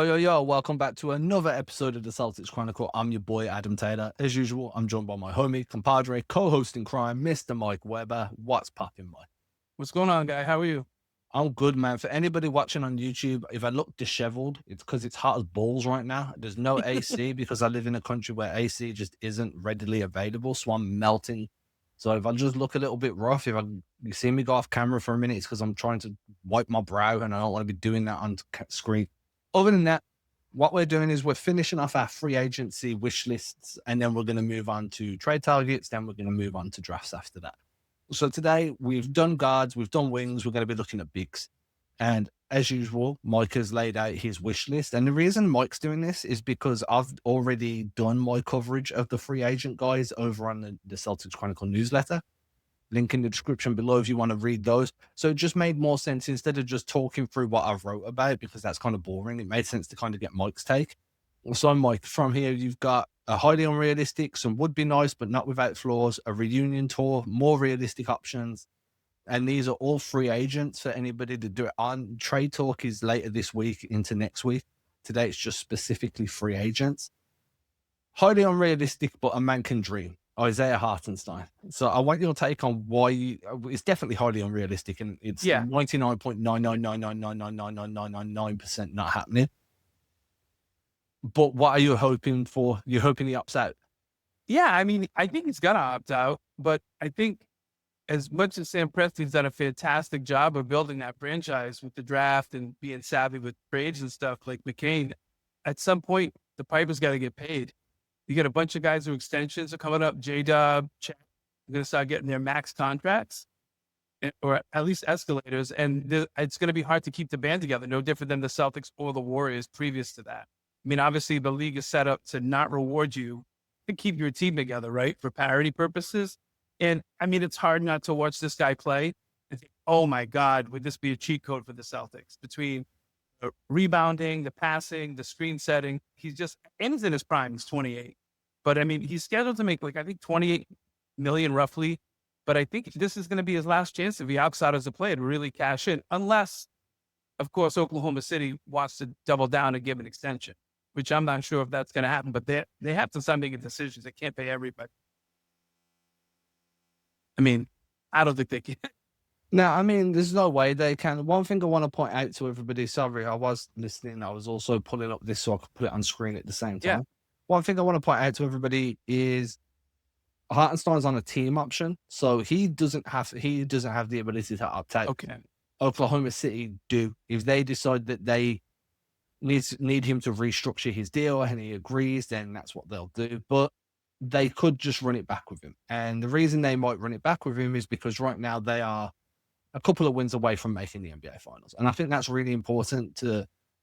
Yo, welcome back to another episode of the Celtics Chronicle. I'm your boy, Adam Taylor. As usual, I'm joined by my homie, compadre, co-host in crime, Mr. Mike Weber. What's poppin', Mike? What's going on, guy? How are you? I'm good, man. For anybody watching on YouTube, if I look disheveled, it's because it's hot as balls right now. There's no AC because I live in a country where AC just isn't readily available, so I'm melting. So if I just look a little bit rough, you see me go off camera for a minute, it's because I'm trying to wipe my brow and I don't want to be doing that on screen. Other than that, what we're doing is we're finishing off our free agency wish lists, and then we're going to move on to trade targets. Then we're going to move on to drafts after that. So today we've done guards, we've done wings. We're going to be looking at bigs. And as usual, Mike has laid out his wish list. And the reason Mike's doing this is because I've already done my coverage of the free agent guys over on the Celtics Chronicle newsletter. Link in the description below if you want to read those. So it just made more sense instead of just talking through what I've wrote about, because that's kind of boring. It made sense to kind of get Mike's take. So Mike, from here, you've got a highly unrealistic, some would be nice, but not without flaws, a reunion tour, more realistic options. And these are all free agents for anybody to do it on. Trade talk is later this week into next week. Today, it's just specifically free agents. Highly unrealistic, but a man can dream. Isaiah Hartenstein. So I want your take on why it's definitely highly unrealistic, and it's 99.999999999% not happening. But what are you hoping for? You're hoping he opts out? Yeah, I mean, I think he's gonna opt out, but I think as much as Sam Presti's done a fantastic job of building that franchise with the draft and being savvy with trades and stuff like McCain, at some point the Piper's got to get paid. You get a bunch of guys who extensions are coming up. J-Dub, Chet, they're going to start getting their max contracts, or at least escalators. And it's going to be hard to keep the band together, no different than the Celtics or the Warriors previous to that. I mean, obviously the league is set up to not reward you to keep your team together, right? For parity purposes. And I mean, it's hard not to watch this guy play and think, oh my God, would this be a cheat code for the Celtics? Between the rebounding, the passing, the screen setting, he's in his prime, he's 28. But I mean, he's scheduled to make I think 28 million roughly. But I think this is going to be his last chance if he opts out as a player to really cash in, unless, of course, Oklahoma City wants to double down and give an extension, which I'm not sure if that's going to happen. But they have to start making decisions. They can't pay everybody. I mean, I don't think they can. No, I mean, there's no way they can. One thing I want to point out to everybody, sorry, I was listening. I was also pulling up this so I could put it on screen at the same time. Yeah. One thing I want to point out to everybody is Hartenstein's on a team option, so he doesn't have the ability to opt out. Okay. Oklahoma City do. If they decide that they need him to restructure his deal and he agrees, then that's what they'll do. But they could just run it back with him. And the reason they might run it back with him is because right now they are a couple of wins away from making the NBA Finals. And I think that's really important.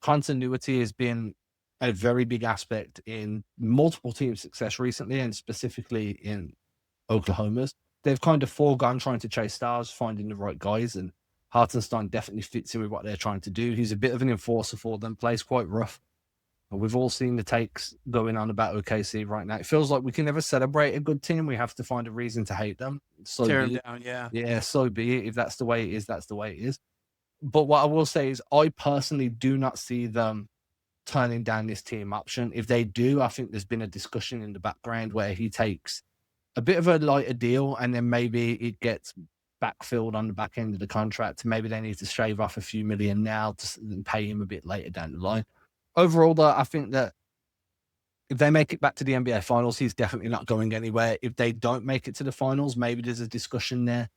Continuity has been a very big aspect in multiple teams' success recently, and specifically in Oklahoma's. They've kind of foregone trying to chase stars, finding the right guys, and Hartenstein definitely fits in with what they're trying to do. He's a bit of an enforcer for them, plays quite rough. We've all seen the takes going on about OKC right now. It feels like we can never celebrate a good team. We have to find a reason to hate them. So tear them down, yeah. Yeah, so be it. If that's the way it is, that's the way it is. But what I will say is I personally do not see them turning down this team option. If they do, I think there's been a discussion in the background where he takes a bit of a lighter deal and then maybe it gets backfilled on the back end of the contract. Maybe they need to shave off a few million now to pay him a bit later down the line. Overall, though, I think that if they make it back to the NBA Finals, he's definitely not going anywhere. If they don't make it to the finals, maybe there's a discussion there.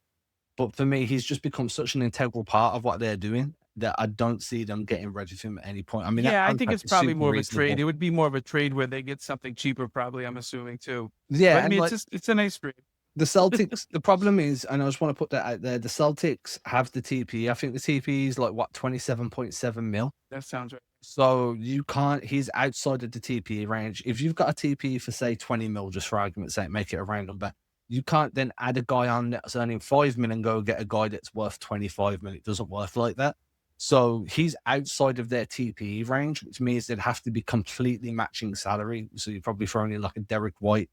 But for me, he's just become such an integral part of what they're doing that I don't see them getting rid of him at any point. I mean, yeah, I think it's probably more of a trade. It would be more of a trade where they get something cheaper, probably, I'm assuming, too. Yeah. But, I mean, it's a nice trade. The Celtics, the problem is, and I just want to put that out there, the Celtics have the TP. I think the TP is 27.7 mil. That sounds right. So he's outside of the TP range. If you've got a TP for, say, 20 mil, just for argument's sake, make it a round number, you can't then add a guy on that's earning 5 mil and go get a guy that's worth 25 mil. It doesn't work like that. So he's outside of their TPE range, which means they'd have to be completely matching salary. So you're probably throwing in a Derek White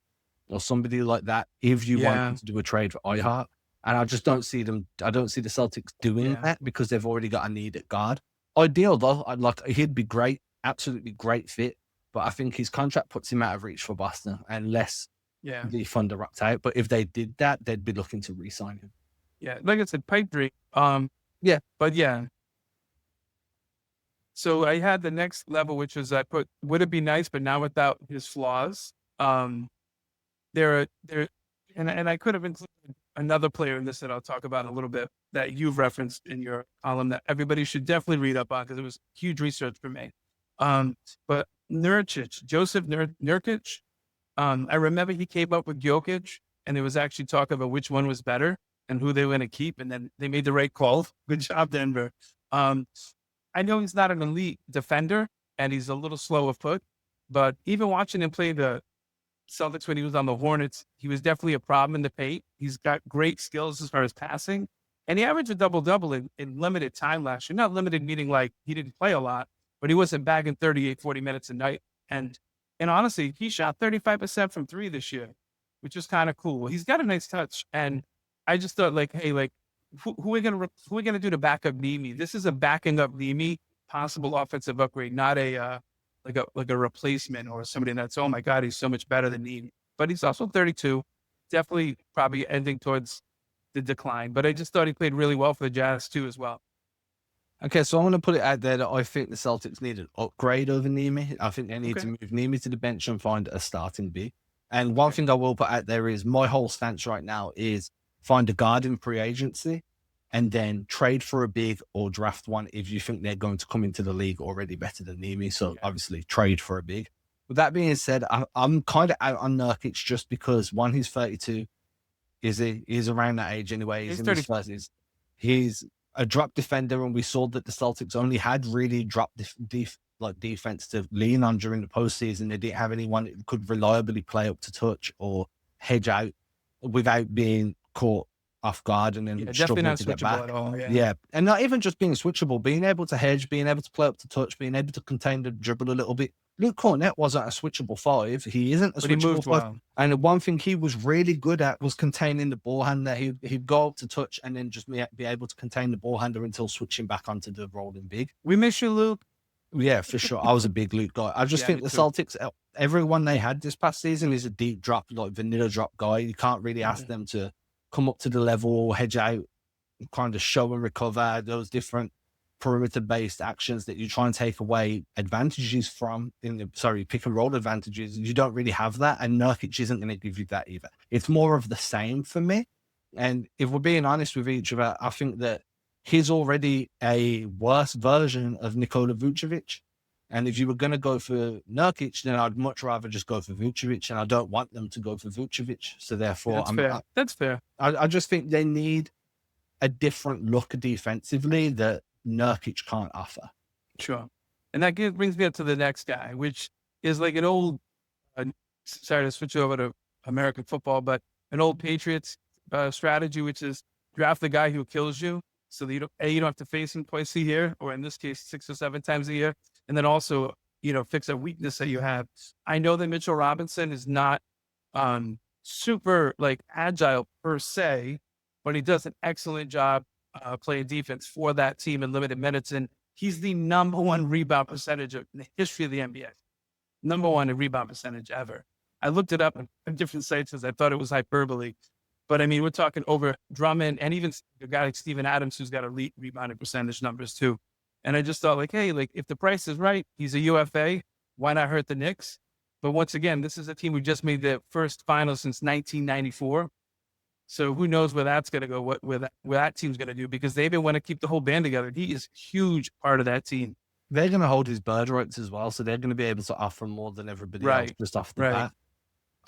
or somebody like that if you want to do a trade for iHeart. And I just don't see them. I don't see the Celtics doing that because they've already got a need at guard. Ideal though, he'd be great. absolutely great fit. But I think his contract puts him out of reach for Boston unless Yeah. the Thunder opt out. But if they did that, they'd be looking to re-sign him. Yeah. Like I said, pipe dream. Yeah. But yeah. So I had the next level, which was I put, would it be nice, but not without his flaws. There, and I could have included another player in this that I'll talk about in a little bit that you've referenced in your column that everybody should definitely read up on because it was huge research for me. But Nurkic, Jusuf Nurkic, I remember he came up with Jokic, and there was actually talk about which one was better and who they were going to keep, and then they made the right call. Good job, Denver. I know he's not an elite defender, and he's a little slow of foot, but even watching him play the Celtics when he was on the Hornets, he was definitely a problem in the paint. He's got great skills as far as passing, and he averaged a double-double in limited time last year. Not limited meaning like he didn't play a lot, but he wasn't bagging 38, 40 minutes a night. And honestly, he shot 35% from three this year, which is kind of cool. He's got a nice touch, and I just thought, like, hey, like, who are we gonna do to back up Nemi? This is a backing up Nemi possible offensive upgrade, not a like a replacement or somebody that's, oh my God, he's so much better than Nemi. But he's also 32, definitely probably ending towards the decline. But I just thought he played really well for the Jazz too as well. Okay, so I'm going to put it out there that I think the Celtics need an upgrade over Nemi. I think they need to move Nemi to the bench and find a starting big. And one thing I will put out there is my whole stance right now is find a guard in free agency and then trade for a big or draft one if you think they're going to come into the league already better than Nemi. So obviously trade for a big. With that being said, I'm kind of out on Nurkic just because one, he's 32. He's around that age anyway. He's in his 30s. He's a drop defender, and we saw that the Celtics only had really drop defense to lean on during the postseason. They didn't have anyone that could reliably play up to touch or hedge out without being caught off guard and then definitely not switchable at all. Yeah, and not even just being switchable, being able to hedge, being able to play up to touch, being able to contain the dribble a little bit. Luke Cornett wasn't a switchable five. He isn't a switchable five. Well. And the one thing he was really good at was containing the ball handler. He'd go up to touch and then just be able to contain the ball handler until switching back onto the rolling big. We miss you, Luke. Yeah, for sure. I was a big Luke guy. I just think the Celtics, everyone they had this past season is a deep drop, like vanilla drop guy. You can't really ask them to come up to the level, hedge out, kind of show and recover, those different perimeter-based actions that you try and take away advantages from pick and roll advantages. You don't really have that, and Nurkic isn't going to give you that either. It's more of the same for me. And if we're being honest with each other, I think that he's already a worse version of Nikola Vucevic. And if you were going to go for Nurkic, then I'd much rather just go for Vucevic, and I don't want them to go for Vucevic. So therefore, that's fair. I just think they need a different look defensively that Nurkic can't offer. Sure. And that brings me up to the next guy, which is like an old, sorry to switch over to American football, but an old Patriots strategy, which is draft the guy who kills you. So that you don't have to face him twice a year, or in this case, 6 or 7 times a year. And then also, fix a weakness that you have. I know that Mitchell Robinson is not super like agile per se, but he does an excellent job playing defense for that team in limited minutes. And he's the number one rebound percentage in the history of the NBA. Number one in rebound percentage ever. I looked it up on different sites because I thought it was hyperbole. But I mean, we're talking over Drummond and even a guy like Steven Adams, who's got elite rebounding percentage numbers too. And I just thought, like, hey, like if the price is right, he's a UFA. Why not hurt the Knicks? But once again, this is a team who just made the first final since 1994. So who knows where that's going to go, where that team's going to do, because they even want to keep the whole band together. He is a huge part of that team. They're going to hold his bird rights as well, so they're going to be able to offer more than everybody else just off the bat.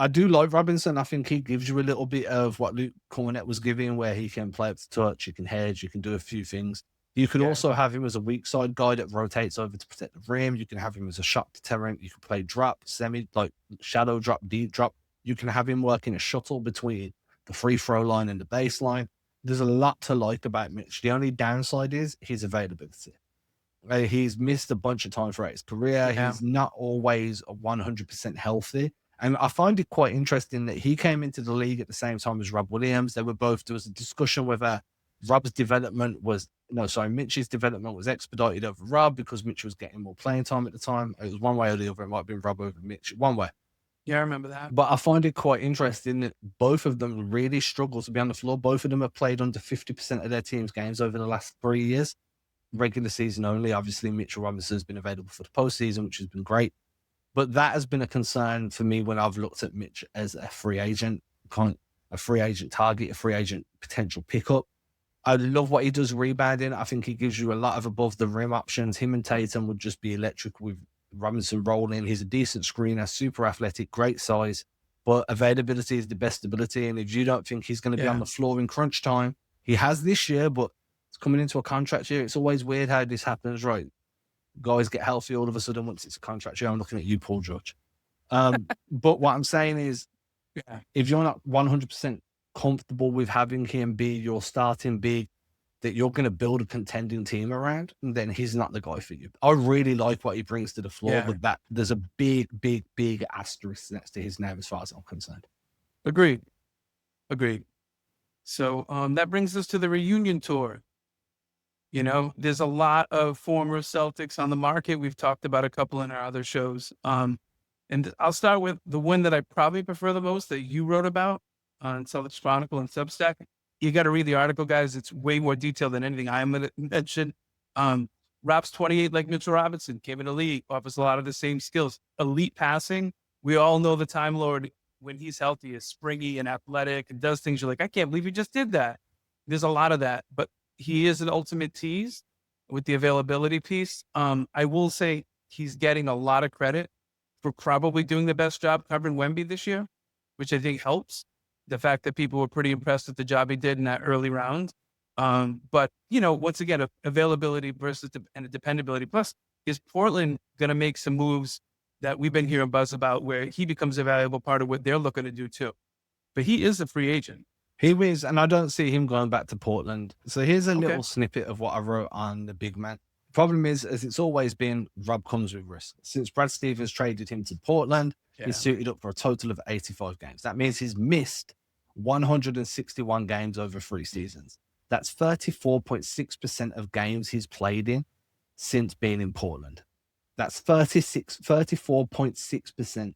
I do like Robinson. I think he gives you a little bit of what Luke Cornett was giving, where he can play up to touch, you can hedge, you can do a few things. You could also have him as a weak side guy that rotates over to protect the rim. You can have him as a shot deterrent. You can play drop, shadow drop, deep drop. You can have him working a shuttle between the free throw line and the baseline. There's a lot to like about Mitch. The only downside is his availability. He's missed a bunch of time throughout his career. Yeah. He's not always 100% healthy. And I find it quite interesting that he came into the league at the same time as Rob Williams. There was a discussion whether Mitch's development was expedited over Rob because Mitch was getting more playing time at the time. It was one way or the other. It might have been Rob over Mitch, one way. Yeah, I remember that. But I find it quite interesting that both of them really struggle to be on the floor. Both of them have played under 50% of their team's games over the last 3 years. Regular season only. Obviously, Mitchell Robinson's been available for the postseason, which has been great. But that has been a concern for me when I've looked at Mitch as a free agent target, a free agent potential pickup. I love what he does rebounding. I think he gives you a lot of above the rim options. Him and Tatum would just be electric with Robinson rolling. He's a decent screener, super athletic, great size, but availability is the best ability. And if you don't think he's going to be on the floor in crunch time, he has this year, but it's coming into a contract year. It's always weird how this happens, right? Guys get healthy all of a sudden once it's a contract year. I'm looking at you, Paul George. But what I'm saying is, if you're not 100% comfortable with having him be your starting big that you're going to build a contending team around, then he's not the guy for you. I really like what he brings to the floor, but that there's a big asterisk next to his name as far as I'm concerned. Agreed. So that brings us to the reunion tour. You know, there's a lot of former Celtics on the market. We've talked about a couple in our other shows. And I'll start with the one that I probably prefer the most that you wrote about on Celtics Chronicle and Substack. You got to read the article, guys. It's way more detailed than anything I'm going to mention. Rob's 28 like Mitchell Robinson, came in the league, offers a lot of the same skills. Elite passing. We all know the Time Lord, when he's healthy, is springy and athletic and does things you're like, I can't believe he just did that. There's a lot of that. But he is an ultimate tease with the availability piece. I will say he's getting a lot of credit for probably doing the best job covering Wemby this year, which I think helps. The fact that people were pretty impressed with the job he did in that early round. But, you know, once again, availability versus and dependability. Plus, is Portland going to make some moves that we've been hearing buzz about where he becomes a valuable part of what they're looking to do too? But he is a free agent. He is, and I don't see him going back to Portland. So here's a little snippet of what I wrote on the big man. The problem is, as it's always been, Rob comes with risk. Since Brad Stevens traded him to Portland, he's suited up for a total of 85 games. That means he's missed 161 games over 3 seasons. That's 34.6% of games he's played in since being in Portland. That's 34.6%.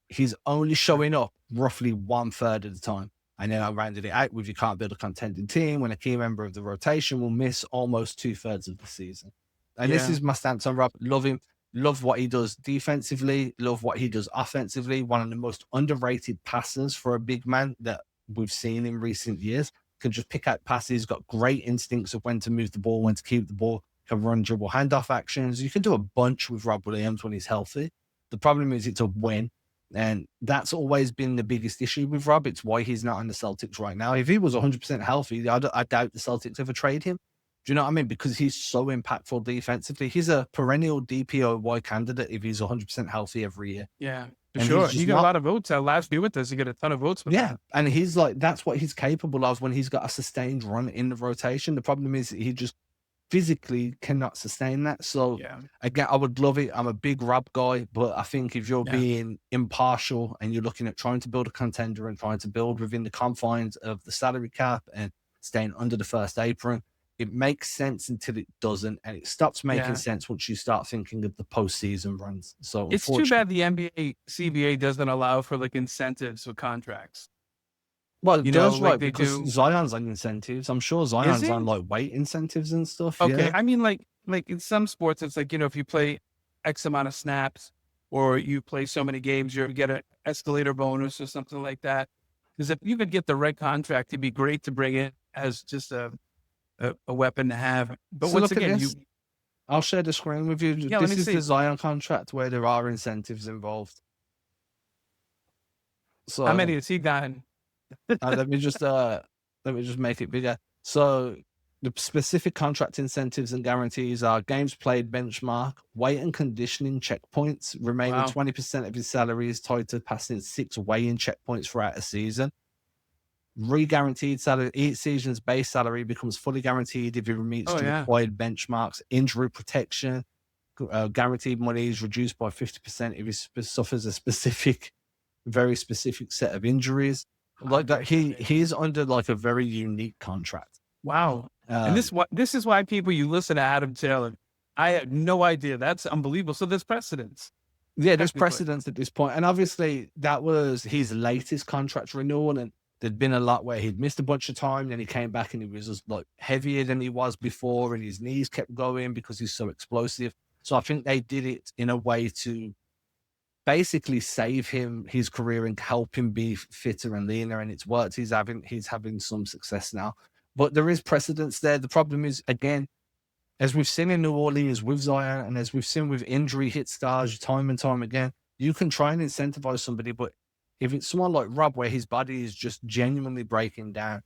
He's only showing up roughly 1/3 of the time. And then I rounded it out with you can't build a contending team when a key member of the rotation will miss almost 2/3 of the season. And this is my stance on Rob. Love him. Love what he does defensively. Love what he does offensively. One of the most underrated passers for a big man that we've seen in recent years. Can just pick out passes. Got great instincts of when to move the ball, when to keep the ball. Can run dribble handoff actions. You can do a bunch with Rob Williams when he's healthy. The problem is it's a when. And that's always been the biggest issue with Rob. It's why he's not on the Celtics right now. If he was 100% healthy, I doubt the Celtics ever trade him. Do you know what I mean? Because he's so impactful defensively. He's a perennial DPOY candidate if he's 100% healthy every year. Yeah, for sure. He got a lot of votes. Last year with us, he got a ton of votes. And he's like, that's what he's capable of when he's got a sustained run in the rotation. The problem is he just physically cannot sustain that. So again, I would love it. I'm a big Rob guy, but I think if you're being impartial and you're looking at trying to build a contender and trying to build within the confines of the salary cap and staying under the first apron, it makes sense until it doesn't, and it stops making sense once you start thinking of the postseason runs. So it's too bad the NBA CBA doesn't allow for like incentives for contracts. Well, it does, right? Because Zion's on incentives. I'm sure Zion's on like weight incentives and stuff. Okay, I mean, like in some sports, it's like, you know, if you play X amount of snaps or you play so many games, you get an escalator bonus or something like that. Because if you could get the right contract, it'd be great to bring in as just a weapon to have. But so once again, I'll share the screen with you. This is the Zion contract where there are incentives involved. So how many has he gotten? let me just make it bigger. So the specific contract incentives and guarantees are games played benchmark, weight and conditioning checkpoints, remaining 20% of his salary is tied to passing 6 weigh-in checkpoints throughout a season. Re-guaranteed salary, each season's base salary becomes fully guaranteed if he meets the required benchmarks. Injury protection, guaranteed money is reduced by 50% if he suffers a very specific set of injuries. Like that, he's under like a very unique contract. Wow. And Um, this is why people you listen to Adam Taylor. I had no idea. That's unbelievable. So there's precedence, yeah, there's technically. precedence at this point, and obviously that was his latest contract renewal, and there'd been a lot where he'd missed a bunch of time, then he came back and he was just, like, heavier than he was before, and his knees kept going because he's so explosive. So I think they did it in a way to basically save him his career and help him be fitter and leaner, and it's worked. He's having some success now, but there is precedence there. The problem is, again, as we've seen in New Orleans with Zion, and as we've seen with injury hit stars time and time again, you can try and incentivize somebody, but if it's someone like Rob, where his body is just genuinely breaking down,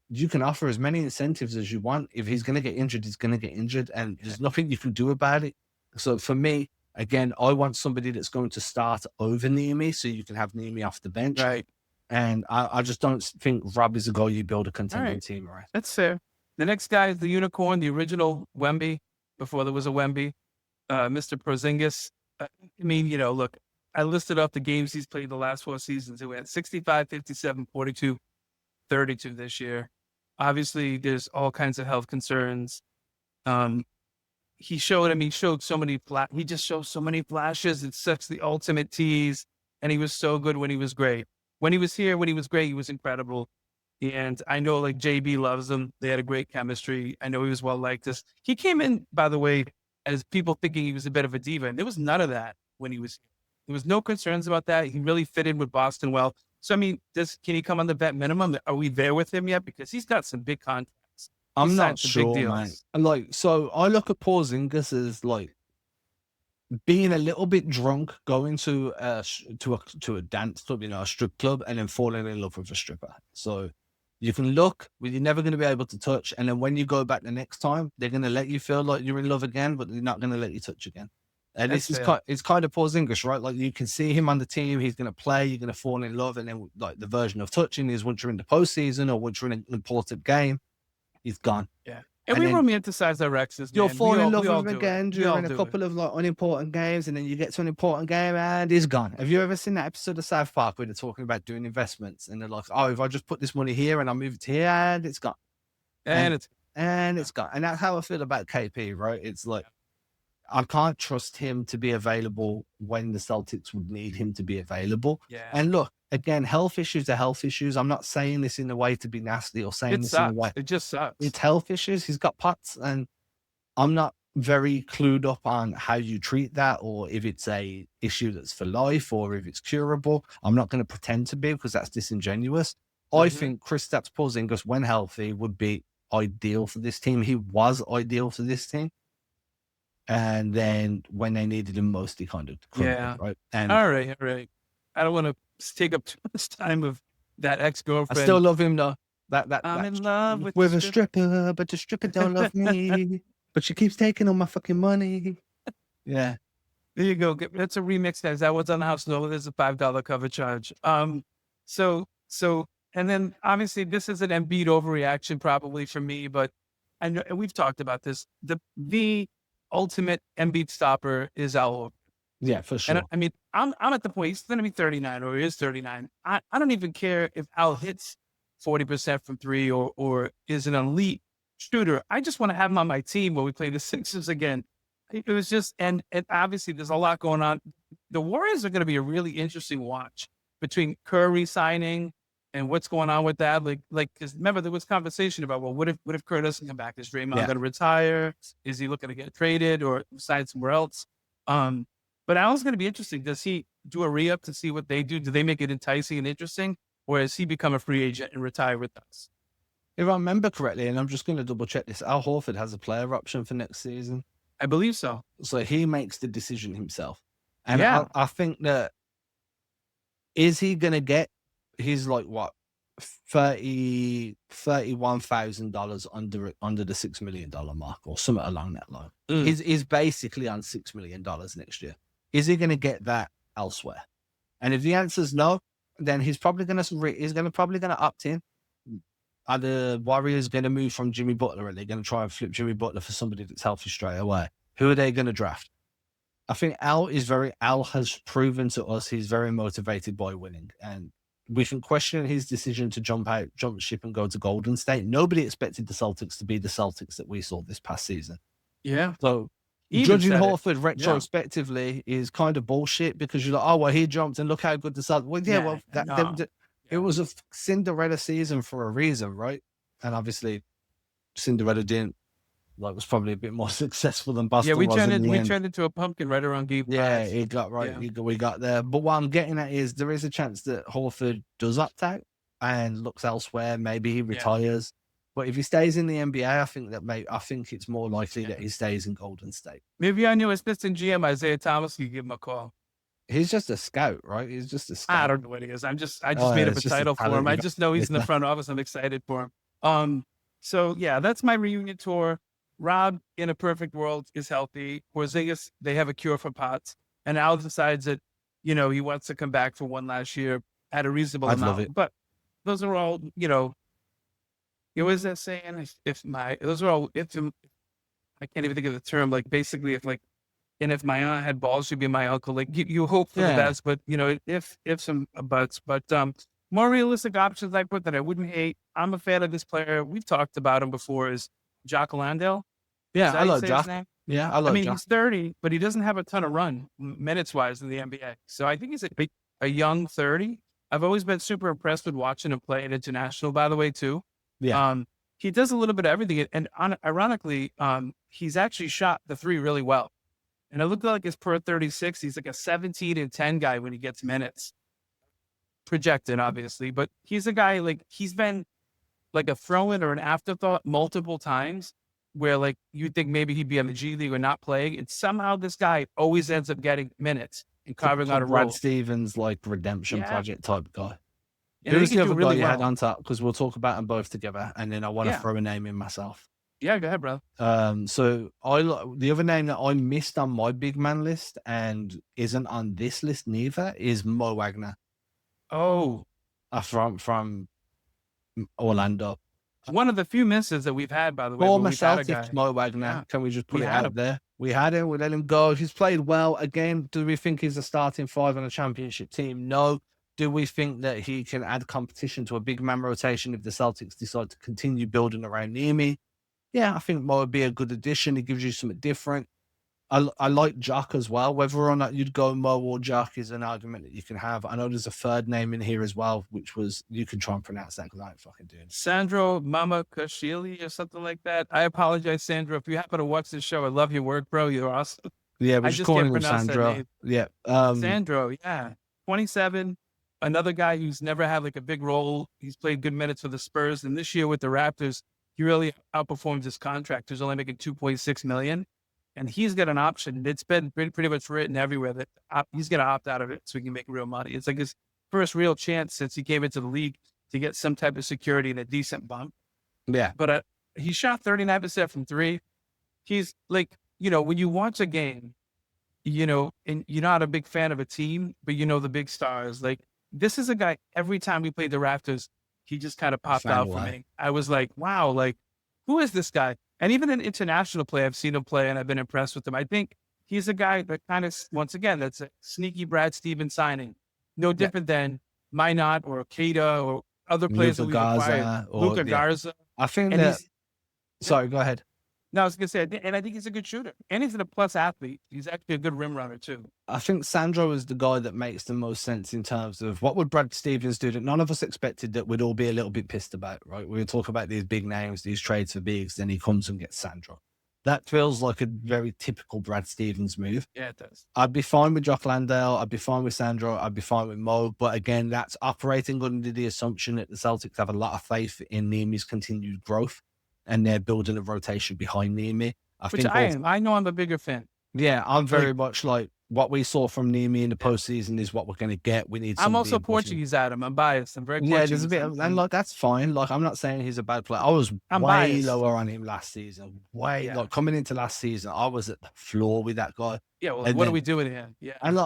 you can offer as many incentives as you want. If he's going to get injured, he's going to get injured, and there's nothing you can do about it. So for me, again, I want somebody that's going to start over Niemi, so you can have Niemi off the bench. Right. And I just don't think Rob is a guy you build a contending right. team around. That's fair. The next guy is the unicorn, the original Wemby, before there was a Wemby, Mr. Porzingis. I mean, look, I listed off the games he's played the last 4 seasons. He went 65, 57, 42, 32 this year. Obviously, there's all kinds of health concerns. He showed so many he just showed so many flashes. It's such the ultimate tease. And he was so good when he was great. When he was here, when he was great, he was incredible. And I know, like, JB loves him. They had a great chemistry. I know he was well liked. He came in, by the way, as people thinking he was a bit of a diva. And there was none of that when he was here. There was no concerns about that. He really fit in with Boston well. So, I mean, can he come on the vet minimum? Are we there with him yet? Because he's got some big contracts. I'm He's not signed some big sure, deals. man. And, like, so I look at Porzingis as, like, being a little bit drunk, going to a dance club, a strip club, and then falling in love with a stripper. So you can look, but you're never going to be able to touch. And then when you go back the next time, they're going to let you feel like you're in love again, but they're not going to let you touch again. And That's this is fair. it's kind of Porzingis, right? Like, you can see him on the team, he's going to play, you're going to fall in love, and then, like, the version of touching is once you're in the postseason or once you're in an important game, he's gone. Yeah. And And we then romanticize our exes, you'll man. fall in love We all with him do it. again We all during a do couple it. of, like, unimportant games, and then you get to an important game and he's gone. Have you ever seen that episode of South Park where they're talking about doing investments and they're like, oh, if I just put this money here and I move it here and it's gone. And it's And it's gone. And that's how I feel about KP, right? It's like, I can't trust him to be available when the Celtics would need him to be available. yeah. And look, again, health issues are health issues. I'm not saying this in a way to be nasty or saying It this in a way. sucks. It just sucks. It's health issues. He's got POTS, and I'm not very clued up on how you treat that, or if it's a issue that's for life or if it's curable. I'm not going to pretend to be, because that's disingenuous. I think Kristaps Porzingis, when healthy, would be ideal for this team. He was ideal for this team. And then when they needed him most, he kind of crumbled, Yeah. right? And All right. I don't want to take up too much time of that I ex-girlfriend. still love him, though. I'm in love with a the stripper, but the stripper don't love me. But she keeps taking all my fucking money. Yeah. There you go. That's a remix, guys. That was on the house. No, there's a $5 cover charge. And then obviously this is an Embiid overreaction probably for me, but I know, and we've talked about this. The ultimate Embiid stopper is Al Horford. Yeah, for sure. And I mean, I'm at the point he's going to be 39, or he is 39. I don't even care if Al hits 40% from three or is an elite shooter. I just want to have him on my team when we play the Sixers again. It was just, and obviously there's a lot going on. The Warriors are going to be a really interesting watch between Curry signing and what's going on with that. Like, because remember there was conversation about, well, what if Curry doesn't come back? Is Draymond going to retire? Is he looking to get traded or sign somewhere else? But Al's going to be interesting. Does he do a re-up to see what they do? Do they make it enticing and interesting? Or has he become a free agent and retire with us? If I remember correctly, and I'm just going to double check this, Al Horford has a player option for next season. I believe so. So he makes the decision himself. And Yeah. I think that, is he going to get his, like, what, $31,000 under the $6 million mark or something along that line? He's basically on $6 million next year. Is he going to get that elsewhere? And if the answer is no, then he's probably going to opt in. Are the Warriors going to move from Jimmy Butler? Are they going to try and flip Jimmy Butler for somebody that's healthy straight away? Who are they going to draft? I think Al has proven to us he's very motivated by winning. And we can question his decision to jump ship and go to Golden State. Nobody expected the Celtics to be the Celtics that we saw this past season. Yeah. So Even judging said it. Horford retrospectively is kind of bullshit because you're like, oh, well, he jumped and look how good the Celtics. Well, yeah, well, it was a Cinderella season for a reason, right? And obviously, Cinderella didn't. Like, was probably a bit more successful than Boston. Yeah, we turned into a pumpkin right around game 5. Yeah, it got right. Yeah. We got there. But what I'm getting at is there is a chance that Horford does opt out and looks elsewhere. Maybe he retires. But if he stays in the NBA, I think it's more likely that he stays in Golden State. Maybe I knew assistant GM Isaiah Thomas could give him a call. He's just a scout, right? He's just a scout. I don't know what he is. I just made up a title for him. I just know he's in the front office. I'm excited for him. So yeah, that's my reunion tour. Rob, in a perfect world, is healthy. Porzingis, they have a cure for POTS. And Al decides that, he wants to come back for one last year at a reasonable amount. Love it. But those are all, what is that saying? I can't even think of the term. Like, basically, if my aunt had balls, she'd be my uncle. Like, you hope for the best, but, if some buts. But more realistic options I put that I wouldn't hate. I'm a fan of this player. We've talked about him before, is Jock Landale. Yeah, I love Jock. Yeah, I love Jock. He's 30, but he doesn't have a ton of run minutes-wise in the NBA. So I think he's a young 30. I've always been super impressed with watching him play at international, by the way, too. Yeah. He does a little bit of everything. And ironically, he's actually shot the three really well. And it looked like his per 36, he's like a 17 and 10 guy when he gets minutes. Projected, obviously. But he's a guy, he's been like a throw-in or an afterthought multiple times where you'd think maybe he'd be on the G League or not playing. And somehow this guy always ends up getting minutes and carving out a role. Brad Stevens, redemption project type guy. And who's the other guy you had on top? Because we'll talk about them both together. And then I want to throw a name in myself. Yeah, go ahead, bro. So the other name that I missed on my big man list and isn't on this list neither is Mo Wagner. Oh. From Orlando. One of the few misses that we've had, by the way. Former Celtics, Mo Wagner. Yeah. Can we just put it out there? We had him. We let him go. He's played well. Again, do we think he's a starting 5 on a championship team? No. Do we think that he can add competition to a big man rotation if the Celtics decide to continue building around Niemi? Yeah, I think Mo would be a good addition. He gives you something different. I like Jock as well. Whether or not you'd go Mo or Jock is an argument that you can have. I know there's a third name in here as well, which was, you can try and pronounce that because I ain't fucking doing it. Sandro Mamakashvili or something like that. I apologize, Sandro. If you happen to watch this show, I love your work, bro. You're awesome. Yeah, we're just calling him Sandro. Yeah. Sandro, yeah. 27. Another guy who's never had a big role. He's played good minutes for the Spurs. And this year with the Raptors, he really outperformed his contract. He's only making $2.6 million. And he's got an option. It's been pretty much written everywhere that he's going to opt out of it so he can make real money. It's like his first real chance since he came into the league to get some type of security and a decent bump. Yeah. But he shot 39% from 3. He's when you watch a game, and you're not a big fan of a team, but the big stars. This is a guy, every time we played the Raptors, he just kind of popped out for me. I was like, wow, who is this guy? And even in international play, I've seen him play and I've been impressed with him. I think he's a guy that kind of, once again, that's a sneaky Brad Stevens signing. No different than Minot or Keita or other players that we've acquired. Luka Garza. I think that... Sorry, go ahead. No, I was going to say, and I think he's a good shooter. And he's a plus athlete. He's actually a good rim runner, too. I think Sandro is the guy that makes the most sense in terms of what would Brad Stevens do that none of us expected that we'd all be a little bit pissed about, right? We talk about these big names, these trades for bigs, then he comes and gets Sandro. That feels like a very typical Brad Stevens move. Yeah, it does. I'd be fine with Jock Landale. I'd be fine with Sandro. I'd be fine with Mo. But again, that's operating under the assumption that the Celtics have a lot of faith in Niemi's continued growth and they're building a rotation behind Niemi. I know I'm a bigger fan. Yeah, I'm very much what we saw from Niemi in the postseason is what we're going to get. We need. I'm also Portuguese, Adam. I'm biased. I'm very Portuguese. There's a bit, and that's fine. I'm not saying he's a bad player. I was way biased. Lower on him last season. Coming into last season, I was at the floor with that guy. Yeah, well, what are we doing here? Yeah, and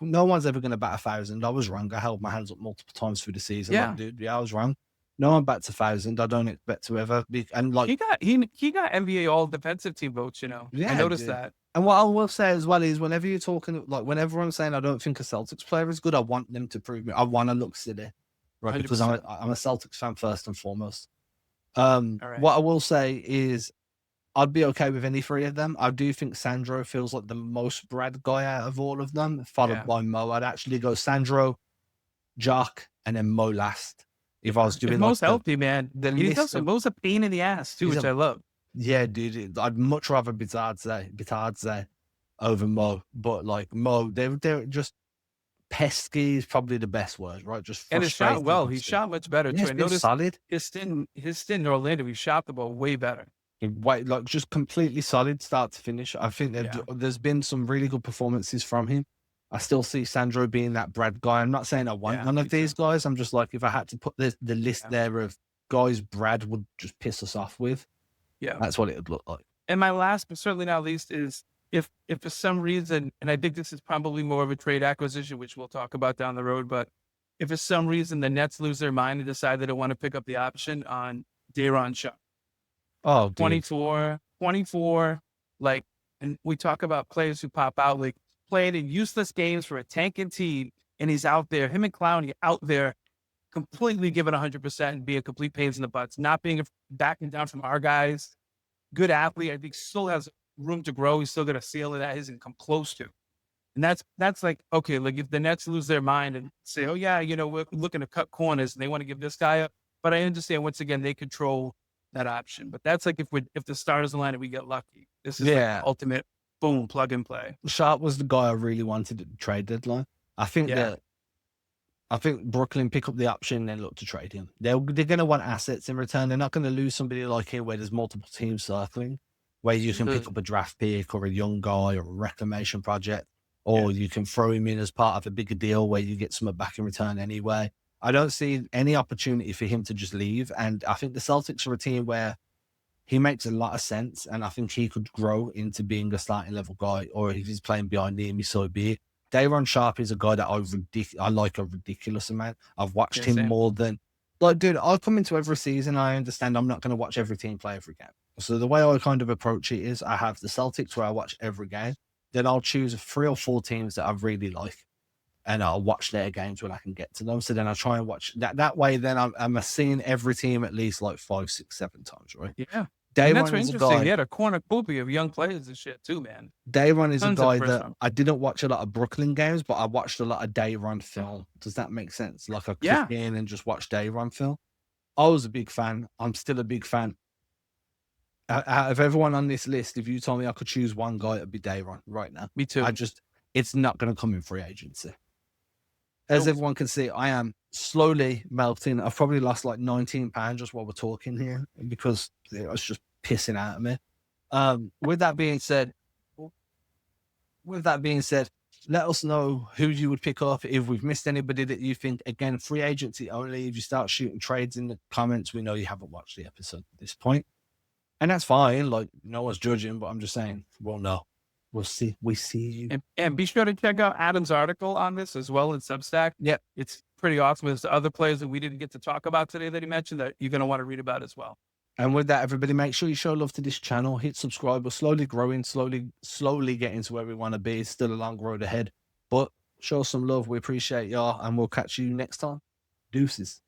no one's ever going to bat 1,000. I was wrong. I held my hands up multiple times through the season. Yeah, dude. Yeah, I was wrong. No one bats 1,000. I don't expect to ever be. And he got NBA All Defensive Team votes. Yeah, I noticed that. And what I will say as well is, whenever you're talking, whenever I'm saying I don't think a Celtics player is good, I want them to prove me. I want to look silly. right? Because 100%. I'm a Celtics fan first and foremost. All right. What I will say is I'd be okay with any three of them. I do think Sandro feels like the most Brad guy out of all of them, followed Yeah. by Mo. I'd actually go Sandro, Jock, and then Mo last. If I was If doing like Mo's healthy, man, the he's list also of, Mo's a pain in the ass too, he's which a I love. yeah, dude. I'd much rather Bitardze over Mo, but like Mo, they're just pesky is probably the best word, right? Just And it shot frustrating. well. He shot much better Yeah, too. it's I been noticed solid. his stint in Orlando, he shot the ball way better. Wait, like just completely solid start to finish. I think Yeah. there's been some really good performances from him. I still see Sandro being that Brad guy. I'm not saying I want Yeah, none me of these too. guys. I'm just like, if I had to put the list Yeah. there of guys Brad would just piss us off with, Yeah. that's what it would look like. And my last, but certainly not least, is if for some reason, and I think this is probably more of a trade acquisition, which we'll talk about down the road, but if for some reason the Nets lose their mind and decide they don't want to pick up the option on Daron Sharpe, Oh, dude. 24, like, and we talk about players who pop out, like playing in useless games for a tanking team, and he's out there, him and Clowney out there completely giving 100% and being complete pains in the butts, not being backing down from our guys. Good athlete. I think still has room to grow. He's still got a ceiling that isn't come close to. And that's like, okay, like if the Nets lose their mind and say, oh yeah, we're looking to cut corners and they want to give this guy up. But I understand once again, they control that option. But that's like if the starters align and we get lucky. This is like the Yeah. ultimate boom, plug and play. Sharp was the guy I really wanted at the trade deadline. I think Yeah. Brooklyn pick up the option and then look to trade him. They're going to want assets in return. They're not going to lose somebody like him where there's multiple teams circling, where you can pick up a draft pick or a young guy or a reclamation project, or you can throw him in as part of a bigger deal where you get some back in return anyway. I don't see any opportunity for him to just leave. And I think the Celtics are a team where he makes a lot of sense. And I think he could grow into being a starting level guy, or if he's playing behind him, so be it. Daron Sharpe is a guy that I like a ridiculous amount. I've watched him same. more than, like, dude, I come into every season. I understand I'm not going to watch every team play every game. So the way I kind of approach it is I have the Celtics where I watch every game. Then I'll choose 3 or 4 teams that I really like, and I'll watch their games when I can get to them. So then I try and watch that way. Then I'm seeing every team at least like 5, 6, 7 times, right? Yeah. And that's Daron is a interesting. guy. He had a cornucopia of young players and shit too, man. Daron is a Tons of guy first that round. I didn't watch a lot of Brooklyn games, but I watched a lot of Daron film. Does that make sense? Like I click in and just watch Daron film. I was a big fan. I'm still a big fan. Out of everyone on this list, if you told me I could choose one guy, it'd be Daron right now. Me too. It's not going to come in free agency. As everyone can see, I am slowly melting. I've probably lost like 19 pounds just while we're talking here because it was just pissing out of me. With that being said, let us know who you would pick up if we've missed anybody that you think. Again, free agency only. If you start shooting trades in the comments, we know you haven't watched the episode at this point. And that's fine. Like, no one's judging, but I'm just saying, we'll know. We'll see. We see you. And be sure to check out Adam's article on this as well in Substack. Yep. It's pretty awesome. There's other players that we didn't get to talk about today that he mentioned that you're going to want to read about as well. And with that, everybody, make sure you show love to this channel. Hit subscribe. We're slowly growing, slowly getting to where we want to be. It's still a long road ahead. But show some love. We appreciate y'all. And we'll catch you next time. Deuces.